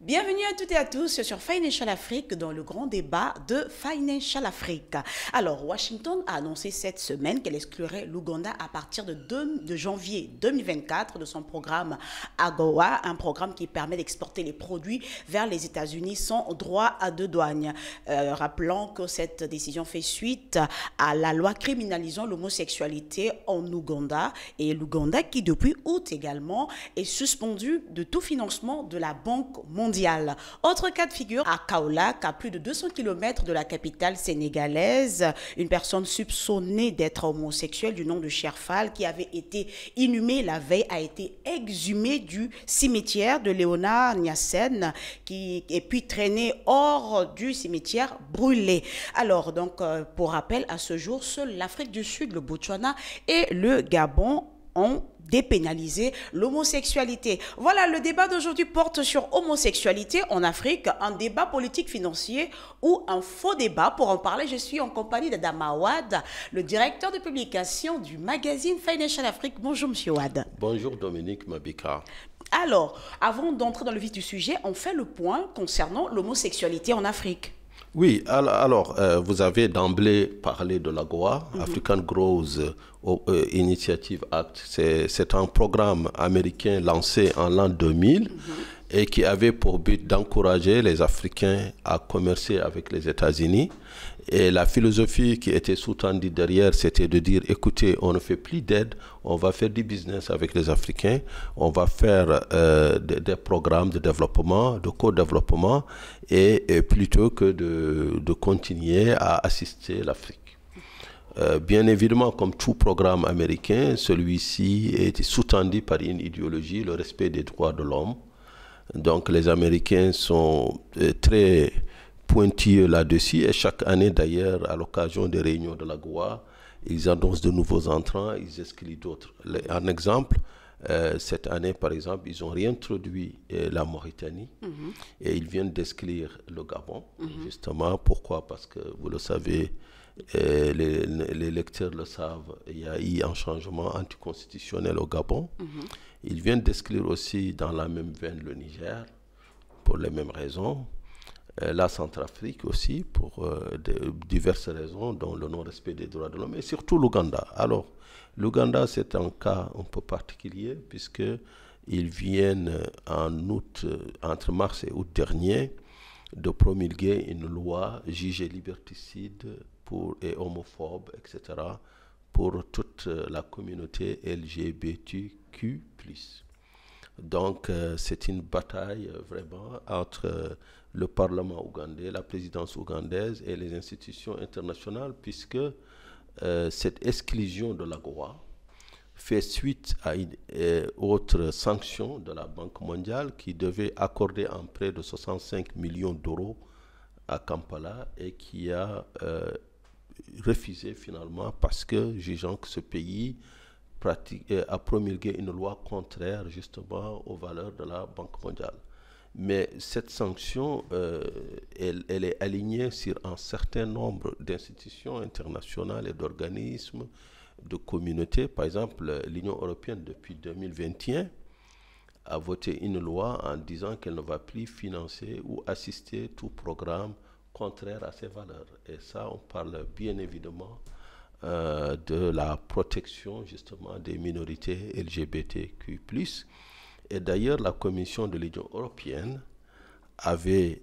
Bienvenue à toutes et à tous sur Financial Afrique dans le grand débat de Financial Afrique. Alors, Washington a annoncé cette semaine qu'elle exclurait l'Ouganda à partir de janvier 2024 de son programme AGOA, un programme qui permet d'exporter les produits vers les États-Unis sans droit de douane. Rappelons que cette décision fait suite à la loi criminalisant l'homosexualité en Ouganda et l'Ouganda qui, depuis août également, est suspendu de tout financement de la Banque mondiale. Autre cas de figure, à Kaolack, à plus de 200 km de la capitale sénégalaise, une personne soupçonnée d'être homosexuelle du nom de Sherfal, qui avait été inhumée la veille, a été exhumée du cimetière de Léonard Niassène, et puis traînée hors du cimetière brûlé. Alors, donc, pour rappel, à ce jour, seule l'Afrique du Sud, le Botswana et le Gabon ont dépénalisé l'homosexualité. Voilà, le débat d'aujourd'hui porte sur homosexualité en Afrique, un débat politique financier ou un faux débat. Pour en parler, je suis en compagnie d'Adama Ouad, le directeur de publication du magazine Financial Afrique. Bonjour, monsieur Ouad. Bonjour, Dominique Mabika. Alors, avant d'entrer dans le vif du sujet, on fait le point concernant l'homosexualité en Afrique. Oui, alors, vous avez d'emblée parlé de l'AGOA, African Growth Initiative Act. C'est un programme américain lancé en l'an 2000 et qui avait pour but d'encourager les Africains à commercer avec les États-Unis. Et la philosophie qui était sous-tendue derrière, c'était de dire, écoutez, on ne fait plus d'aide, on va faire du business avec les Africains, on va faire des programmes de développement, de co-développement, et plutôt que de continuer à assister l'Afrique. Bien évidemment, comme tout programme américain, celui-ci est sous-tendu par une idéologie, le respect des droits de l'homme. Donc les Américains sont très pointilleux là-dessus et chaque année d'ailleurs, à l'occasion des réunions de l'AGOA, ils annoncent de nouveaux entrants, ils excluent d'autres. Un exemple, cette année par exemple, ils ont réintroduit la Mauritanie et ils viennent d'exclure le Gabon. Justement, pourquoi? Parce que vous le savez, les lecteurs le savent, il y a eu un changement anticonstitutionnel au Gabon. Ils viennent d'exclure aussi dans la même veine le Niger, pour les mêmes raisons. La Centrafrique aussi, pour diverses raisons, dont le non-respect des droits de l'homme, et surtout l'Ouganda. Alors, l'Ouganda, c'est un cas un peu particulier, puisqu'ils viennent en août, entre mars et août dernier, de promulguer une loi jugée liberticide et homophobe, etc., pour toute la communauté LGBTQ+. Donc, c'est une bataille vraiment entre le Parlement ougandais, la présidence ougandaise et les institutions internationales, puisque cette exclusion de l'AGOA fait suite à une autre sanction de la Banque mondiale qui devait accorder un prêt de 65 millions d'euros à Kampala et qui a refusé finalement parce que, jugeant que ce pays a promulgué une loi contraire justement aux valeurs de la Banque mondiale. Mais cette sanction, elle est alignée sur un certain nombre d'institutions internationales et d'organismes, de communautés. Par exemple, l'Union européenne, depuis 2021, a voté une loi en disant qu'elle ne va plus financer ou assister tout programme contraire à ses valeurs. Et ça, on parle bien évidemment de la protection justement des minorités LGBTQ+. Et d'ailleurs, la Commission de l'Union européenne avait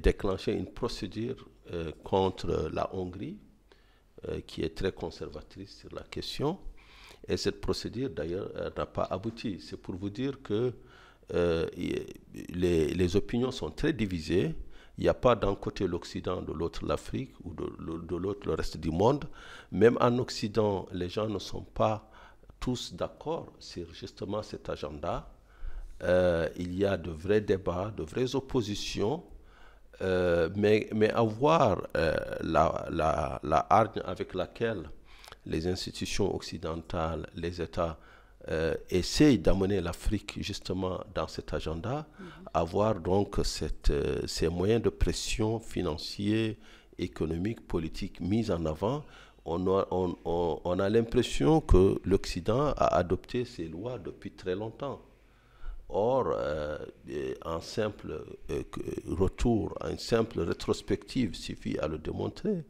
déclenché une procédure contre la Hongrie, qui est très conservatrice sur la question. Et cette procédure, d'ailleurs, n'a pas abouti. C'est pour vous dire que les opinions sont très divisées. Il n'y a pas d'un côté l'Occident, de l'autre l'Afrique, ou de l'autre le reste du monde. Même en Occident, les gens ne sont pas tous d'accord sur justement cet agenda. Il y a de vrais débats, de vraies oppositions, mais avoir la hargne avec laquelle les institutions occidentales, les États essayent d'amener l'Afrique justement dans cet agenda, avoir donc ces moyens de pression financiers, économiques, politiques mis en avant, on a l'impression que l'Occident a adopté ces lois depuis très longtemps. Or, un simple retour, une simple rétrospective suffit à le démontrer.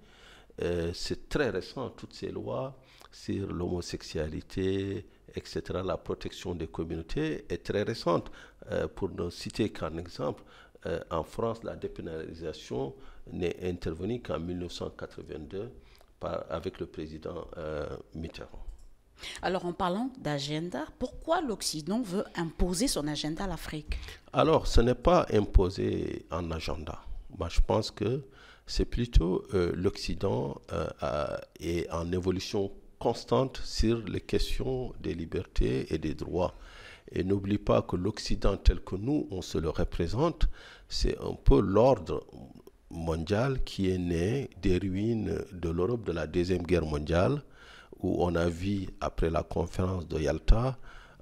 C'est très récent, toutes ces lois sur l'homosexualité, etc., la protection des communautés est très récente. Pour ne citer qu'un exemple, en France, la dépénalisation n'est intervenue qu'en 1982 avec le président Mitterrand. Alors, en parlant d'agenda, pourquoi l'Occident veut imposer son agenda à l'Afrique? Alors, ce n'est pas imposer un agenda. Moi, je pense que c'est plutôt l'Occident est en évolution constante sur les questions des libertés et des droits. Et n'oublie pas que l'Occident tel que nous, on se le représente, c'est un peu l'ordre mondial qui est né des ruines de l'Europe de la Deuxième Guerre mondiale, où on a vu, après la conférence de Yalta,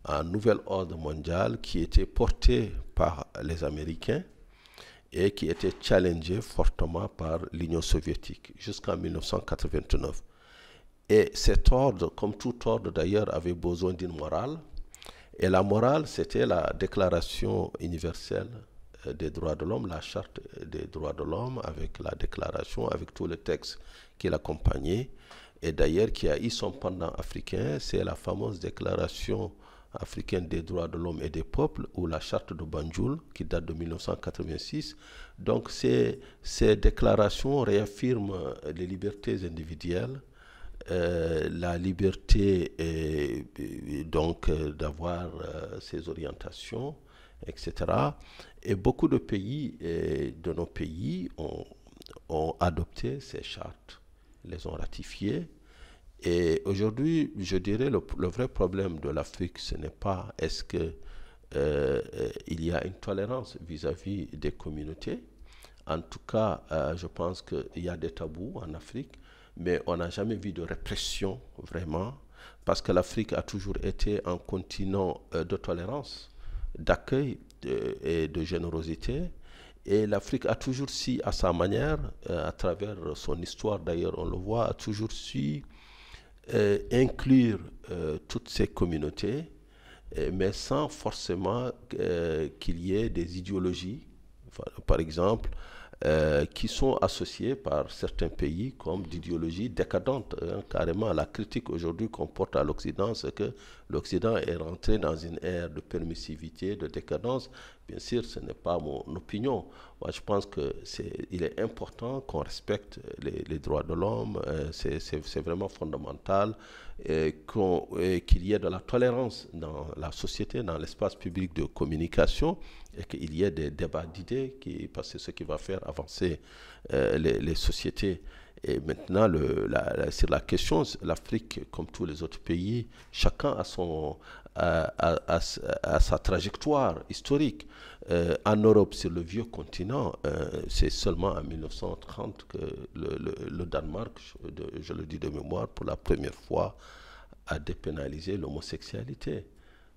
un nouvel ordre mondial qui était porté par les Américains et qui était challengé fortement par l'Union soviétique jusqu'en 1989. Et cet ordre, comme tout ordre d'ailleurs, avait besoin d'une morale. Et la morale, c'était la Déclaration universelle des droits de l'homme, la Charte des droits de l'homme, avec la déclaration, avec tous les textes qui l'accompagnaient. Et d'ailleurs, qui a eu son pendant africain, c'est la fameuse Déclaration africaine des droits de l'homme et des peuples, ou la Charte de Banjul, qui date de 1986. Donc, ces déclarations réaffirment les libertés individuelles, la liberté donc d'avoir ses orientations, etc. Et beaucoup de pays, de nos pays, ont adopté ces chartes, les ont ratifiées. Et aujourd'hui, je dirais le vrai problème de l'Afrique, ce n'est pas est-ce que il y a une tolérance vis-à-vis des communautés. En tout cas, je pense qu'il y a des tabous en Afrique, mais on n'a jamais vu de répression vraiment, parce que l'Afrique a toujours été un continent de tolérance, d'accueil et de générosité. Et l'Afrique a toujours su, à sa manière, à travers son histoire d'ailleurs, on le voit, a toujours su inclure toutes ces communautés, mais sans forcément qu'il y ait des idéologies, par exemple, qui sont associées par certains pays comme d'idéologies décadentes. Carrément, la critique aujourd'hui qu'on porte à l'Occident, c'est que l'Occident est rentré dans une ère de permissivité, de décadence. Bien sûr, ce n'est pas mon opinion. Moi, je pense qu'il est important qu'on respecte les droits de l'homme. C'est vraiment fondamental qu'il y ait de la tolérance dans la société, dans l'espace public de communication, et qu'il y ait des débats d'idées, parce que c'est ce qui va faire avancer les sociétés. Et maintenant, sur la question, l'Afrique, comme tous les autres pays, chacun a sa trajectoire historique. En Europe, sur le vieux continent, c'est seulement en 1930 que le Danemark, je le dis de mémoire, pour la première fois, a dépénalisé l'homosexualité.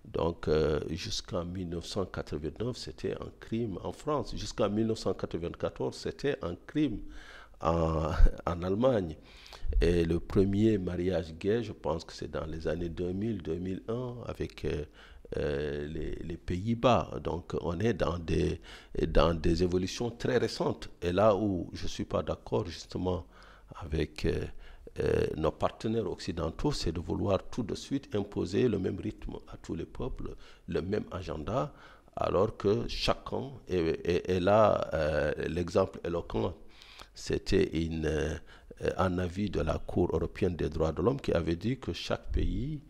Donc, jusqu'en 1989, c'était un crime en France. Jusqu'en 1994, c'était un crime en Allemagne. Et le premier mariage gay, je pense que c'est dans les années 2000-2001 avec les Pays-Bas. Donc, on est dans des évolutions très récentes. Et là où je ne suis pas d'accord justement avec nos partenaires occidentaux, c'est de vouloir tout de suite imposer le même rythme à tous les peuples, le même agenda, alors que chacun est là. L'exemple éloquent, c'était un avis de la Cour européenne des droits de l'homme qui avait dit que chaque pays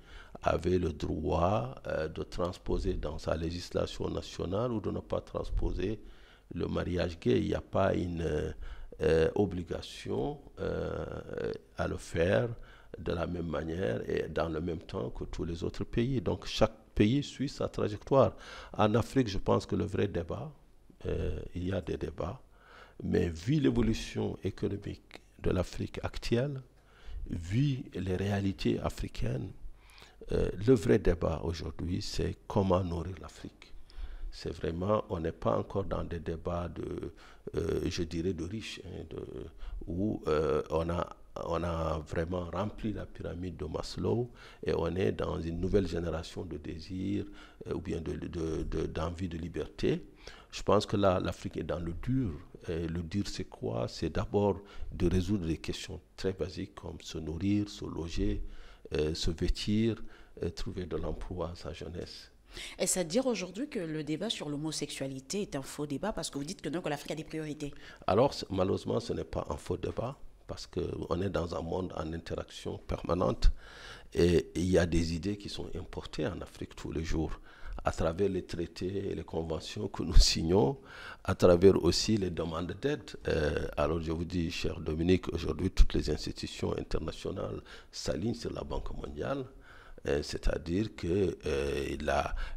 avait le droit de transposer dans sa législation nationale ou de ne pas transposer le mariage gay. Il n'y a pas une obligation à le faire de la même manière et dans le même temps que tous les autres pays. Donc chaque pays suit sa trajectoire. En Afrique, je pense que le vrai débat, il y a des débats, mais vu l'évolution économique de l'Afrique actuelle, vu les réalités africaines, le vrai débat aujourd'hui, c'est comment nourrir l'Afrique. C'est vraiment, on n'est pas encore dans des débats je dirais, de riches, où on a vraiment rempli la pyramide de Maslow et on est dans une nouvelle génération de désirs ou bien d'envie de liberté. Je pense que là, l'Afrique est dans le dur. Et le dur, c'est quoi? C'est d'abord de résoudre des questions très basiques comme se nourrir, se loger, se vêtir, trouver de l'emploi à sa jeunesse. Est-ce à dire aujourd'hui que le débat sur l'homosexualité est un faux débat parce que vous dites que donc l'Afrique a des priorités? Alors, malheureusement, ce n'est pas un faux débat parce qu'on est dans un monde en interaction permanente et il y a des idées qui sont importées en Afrique tous les jours à travers les traités et les conventions que nous signons, à travers aussi les demandes d'aide. Alors je vous dis, cher Dominique, aujourd'hui toutes les institutions internationales s'alignent sur la Banque mondiale. C'est-à-dire que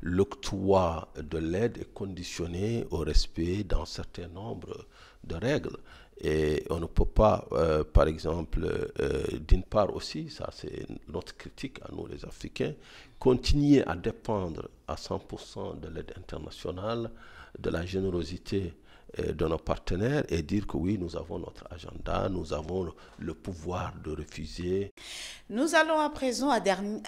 l'octroi de l'aide est conditionné au respect d'un certain nombre de règles. Et on ne peut pas, par exemple, d'une part aussi, ça c'est notre critique à nous les Africains, continuer à dépendre à 100% de l'aide internationale, de la générosité de nos partenaires et dire que oui, nous avons notre agenda, nous avons le pouvoir de refuser. Nous allons à présent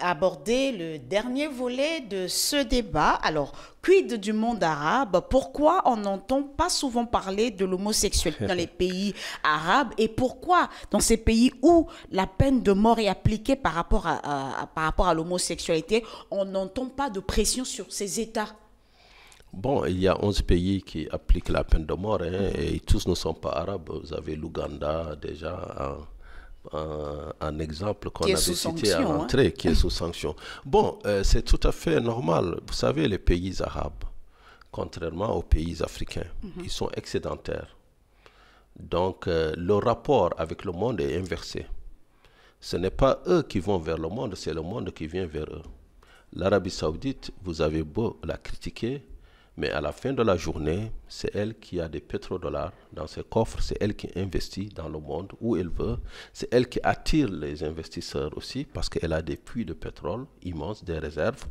aborder le dernier volet de ce débat. Alors, quid du monde arabe? Pourquoi on n'entend pas souvent parler de l'homosexualité dans les pays arabes et pourquoi dans ces pays où la peine de mort est appliquée par rapport à l'homosexualité, on n'entend pas de pression sur ces États? Bon, il y a 11 pays qui appliquent la peine de mort et tous ne sont pas arabes. Vous avez l'Ouganda déjà un exemple qu'on avait cité à l'entrée, qui est sous sanction. Bon, c'est tout à fait normal. Vous savez, les pays arabes, contrairement aux pays africains, ils sont excédentaires. Donc, le rapport avec le monde est inversé. Ce n'est pas eux qui vont vers le monde, c'est le monde qui vient vers eux. L'Arabie Saoudite, vous avez beau la critiquer, mais à la fin de la journée, c'est elle qui a des pétrodollars dans ses coffres, c'est elle qui investit dans le monde où elle veut, c'est elle qui attire les investisseurs aussi parce qu'elle a des puits de pétrole immenses, des réserves.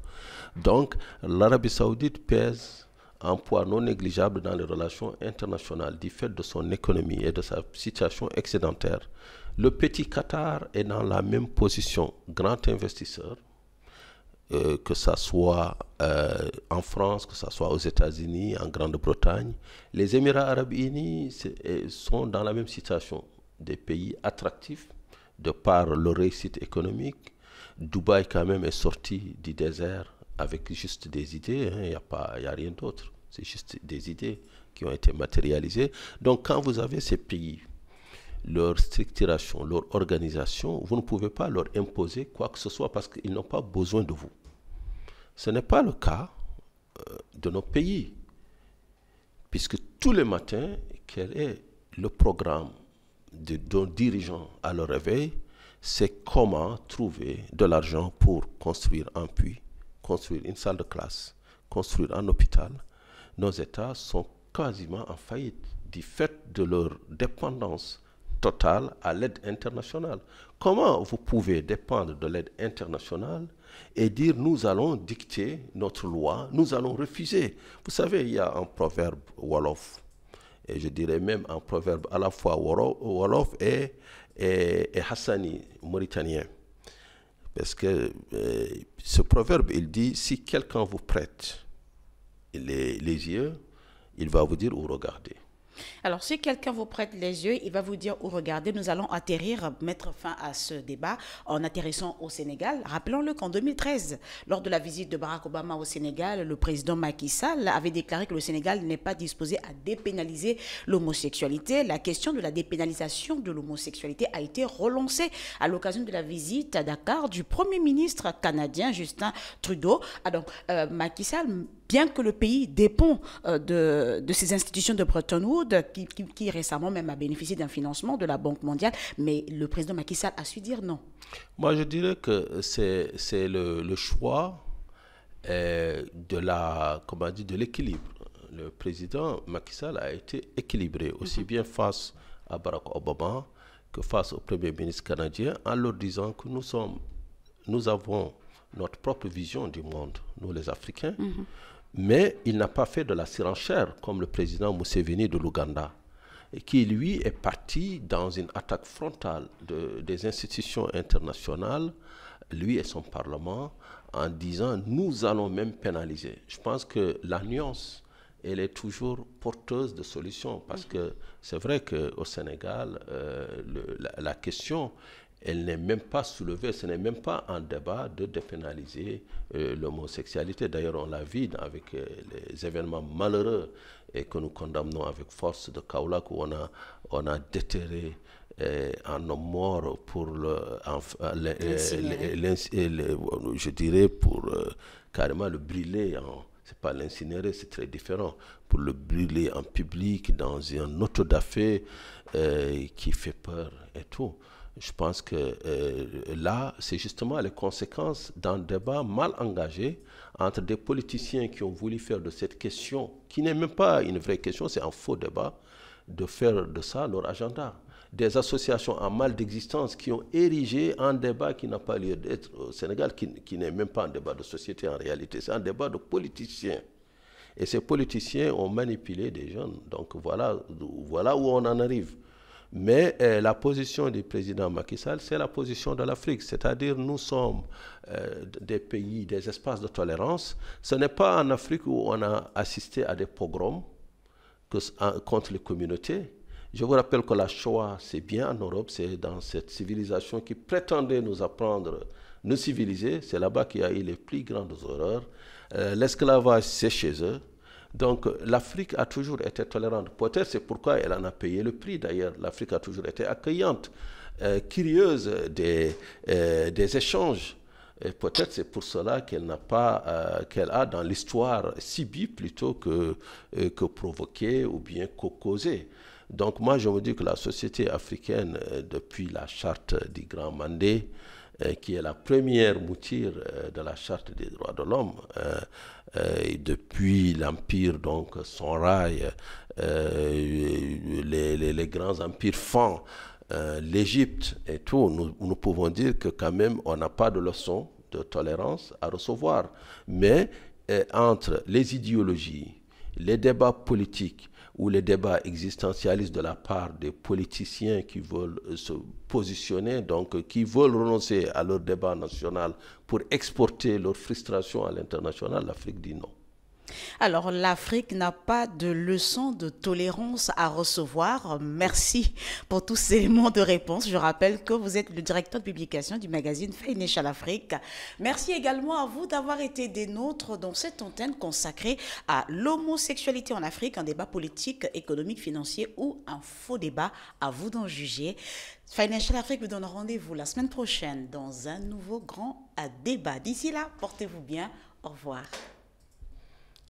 Donc l'Arabie Saoudite pèse un poids non négligeable dans les relations internationales du fait de son économie et de sa situation excédentaire. Le petit Qatar est dans la même position, grand investisseur. Que ça soit en France, que ça soit aux États-Unis, en Grande-Bretagne. Les Émirats arabes unis sont dans la même situation, des pays attractifs de par leur réussite économique. Dubaï quand même est sorti du désert avec juste des idées, il n'y a rien d'autre, c'est juste des idées qui ont été matérialisées. Donc quand vous avez ces pays, leur structuration, leur organisation, vous ne pouvez pas leur imposer quoi que ce soit parce qu'ils n'ont pas besoin de vous. Ce n'est pas le cas de nos pays, puisque tous les matins, quel est le programme de nos dirigeants à leur réveil? C'est comment trouver de l'argent pour construire un puits, construire une salle de classe, construire un hôpital. Nos États sont quasiment en faillite du fait de leur dépendance totale à l'aide internationale. Comment vous pouvez dépendre de l'aide internationale et dire nous allons dicter notre loi, nous allons refuser? Vous savez, il y a un proverbe wolof, et je dirais même un proverbe à la fois wolof et hassani, mauritanien. Parce que ce proverbe, il dit, si quelqu'un vous prête les yeux, il va vous dire où regarder. Alors, si quelqu'un vous prête les yeux, il va vous dire où regarder. Nous allons mettre fin à ce débat en atterrissant au Sénégal. Rappelons-le qu'en 2013, lors de la visite de Barack Obama au Sénégal, le président Macky Sall avait déclaré que le Sénégal n'est pas disposé à dépénaliser l'homosexualité. La question de la dépénalisation de l'homosexualité a été relancée à l'occasion de la visite à Dakar du Premier ministre canadien Justin Trudeau. Alors, Macky Sall, bien que le pays dépend de ces institutions de Bretton Woods, qui récemment même a bénéficié d'un financement de la Banque mondiale, mais le président Macky Sall a su dire non. Moi, je dirais que c'est le choix de l'équilibre. Le président Macky Sall a été équilibré, aussi bien face à Barack Obama que face au Premier ministre canadien, en leur disant que nous avons notre propre vision du monde, nous les Africains, mais il n'a pas fait de la surenchère comme le président Museveni de l'Ouganda. qui lui est parti dans une attaque frontale des institutions internationales, lui et son Parlement, en disant nous allons même pénaliser. Je pense que la nuance, elle est toujours porteuse de solutions, parce que c'est vrai qu'au Sénégal, la question, elle n'est même pas soulevée, ce n'est même pas un débat de dépénaliser l'homosexualité. D'ailleurs, on l'a vu avec les événements malheureux et que nous condamnons avec force de Kaolack, où on a déterré un homme mort pour je dirais pour carrément le brûler c'est pas l'incinérer, c'est très différent, pour le brûler en public dans un auto-da-fé qui fait peur et tout. Je pense que là, c'est justement les conséquences d'un débat mal engagé entre des politiciens qui ont voulu faire de cette question, qui n'est même pas une vraie question, c'est un faux débat, de faire de ça leur agenda. Des associations en mal d'existence qui ont érigé un débat qui n'a pas lieu d'être au Sénégal, qui n'est même pas un débat de société en réalité, c'est un débat de politiciens. Et ces politiciens ont manipulé des jeunes. Donc voilà où on en arrive. Mais la position du président Macky Sall, c'est la position de l'Afrique. C'est-à-dire nous sommes des pays, des espaces de tolérance. Ce n'est pas en Afrique où on a assisté à des pogroms contre les communautés. Je vous rappelle que la Shoah, c'est bien en Europe, c'est dans cette civilisation qui prétendait nous apprendre, nous civiliser. C'est là-bas qu'il y a eu les plus grandes horreurs. L'esclavage, c'est chez eux. Donc l'Afrique a toujours été tolérante. Peut-être c'est pourquoi elle en a payé le prix. D'ailleurs, l'Afrique a toujours été accueillante, curieuse des échanges. Et peut-être c'est pour cela qu'elle a dans l'histoire subi plutôt que provoqué ou bien que causé. Donc moi je me dis que la société africaine, depuis la charte du Grand Mandé, qui est la première mouture de la charte des droits de l'homme, et depuis l'empire, donc son rail, les grands empires francs, l'Égypte et tout, nous pouvons dire que quand même on n'a pas de leçon de tolérance à recevoir. Mais entre les idéologies, les débats politiques ou les débats existentialistes de la part des politiciens qui veulent se positionner, donc qui veulent renoncer à leur débat national pour exporter leur frustration à l'international, l'Afrique dit non. Alors, l'Afrique n'a pas de leçon de tolérance à recevoir. Merci pour tous ces éléments de réponse. Je rappelle que vous êtes le directeur de publication du magazine Financial Afrique. Merci également à vous d'avoir été des nôtres dans cette antenne consacrée à l'homosexualité en Afrique, un débat politique, économique, financier ou un faux débat. À vous d'en juger. Financial Afrique vous donne rendez-vous la semaine prochaine dans un nouveau grand débat. D'ici là, portez-vous bien. Au revoir.